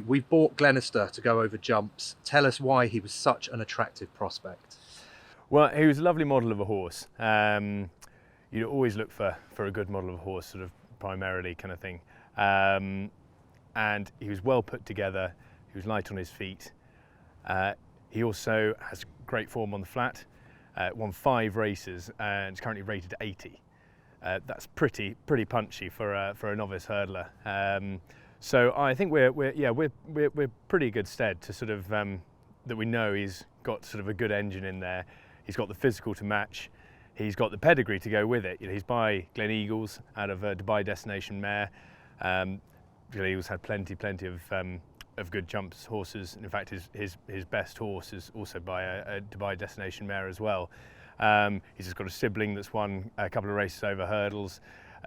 we've bought Glenister to go over jumps. Tell us why he was such an attractive prospect. Well, he was a lovely model of a horse. You'd always look for a good model of a horse, sort of primarily kind of thing. And he was well put together. He was light on his feet. He also has great form on the flat. Won 5 races and is currently rated 80. That's pretty punchy for a novice hurdler. So I think we're pretty good stead to sort of that we know he's got sort of a good engine in there. He's got the physical to match. He's got the pedigree to go with it. You know, he's by Glen Eagles out of a Dubai Destination mare. Glen Eagles had plenty of good jumps horses. In fact, his best horse is also by a Dubai Destination mare as well. He's just got a sibling that's won a couple of races over hurdles.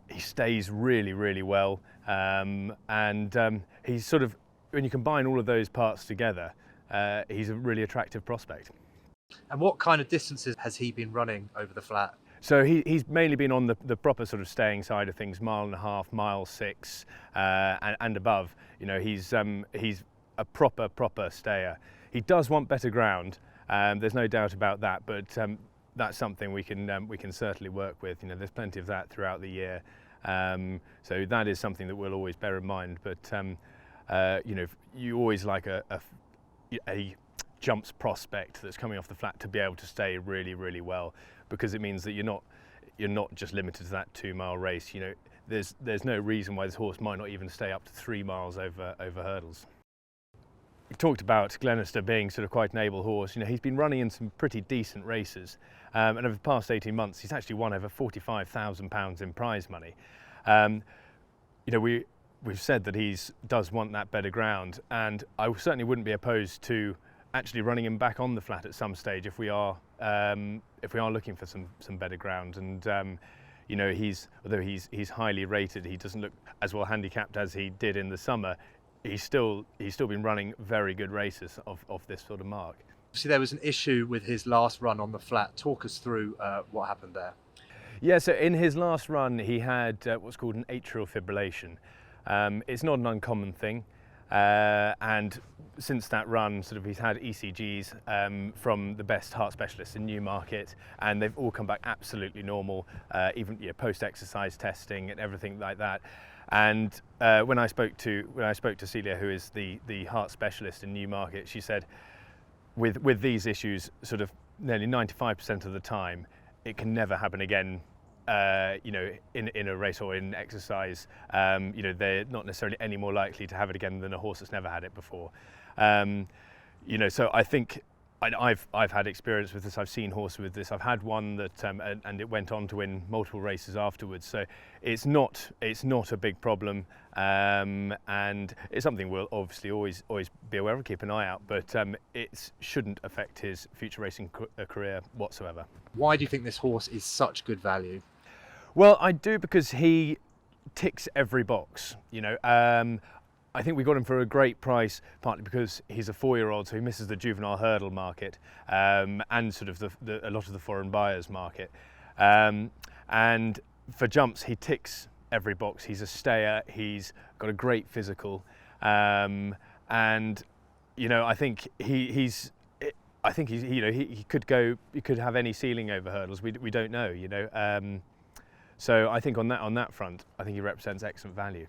He stays really well, and he's sort of, when you combine all of those parts together, he's a really attractive prospect. And what kind of distances has he been running over the flat? So he's mainly been on the proper sort of staying side of things, 1.5 miles, 1.6 miles, and above. You know, he's a proper stayer. He does want better ground. There's no doubt about that, but that's something we can certainly work with. You know, there's plenty of that throughout the year. So that is something that we'll always bear in mind. But you know, you always like a jumps prospect that's coming off the flat to be able to stay really well, because it means that you're not just limited to that 2-mile race. You know, there's no reason why this horse might not even stay up to 3 miles over hurdles. We talked about Glenister being sort of quite an able horse. You know, he's been running in some pretty decent races, and over the past 18 months he's actually won over £45,000 in prize money. You know, we've said that he does want that better ground, and I certainly wouldn't be opposed to actually running him back on the flat at some stage if we are looking for some better ground. And you know, although he's highly rated, he doesn't look as well handicapped as he did in the summer. He's still been running very good races of this sort of mark. See, there was an issue with his last run on the flat. Talk us through what happened there. Yeah, so in his last run he had what's called an atrial fibrillation. It's not an uncommon thing, and since that run, sort of, he's had ECGs from the best heart specialists in Newmarket, and they've all come back absolutely normal, even post-exercise testing and everything like that. And when I spoke to Celia, who is the heart specialist in Newmarket, she said, with these issues, sort of nearly 95% of the time, it can never happen again. You know, in a race or in exercise. You know, they're not necessarily any more likely to have it again than a horse that's never had it before. You know, so I think I've had experience with this. I've seen horses with this. I've had one that and it went on to win multiple races afterwards. So it's not a big problem, and it's something we'll obviously always be aware of, keep an eye out. But it shouldn't affect his future racing career whatsoever. Why do you think this horse is such good value? Well, I do, because he ticks every box. You know, I think we got him for a great price, partly because he's a 4-year-old, so he misses the juvenile hurdle market, and sort of a lot of the foreign buyers market. And for jumps, he ticks every box. He's a stayer. He's got a great physical, and you know, I think he's you know, he could have any ceiling over hurdles. We don't know, you know. So I think on that front, I think he represents excellent value.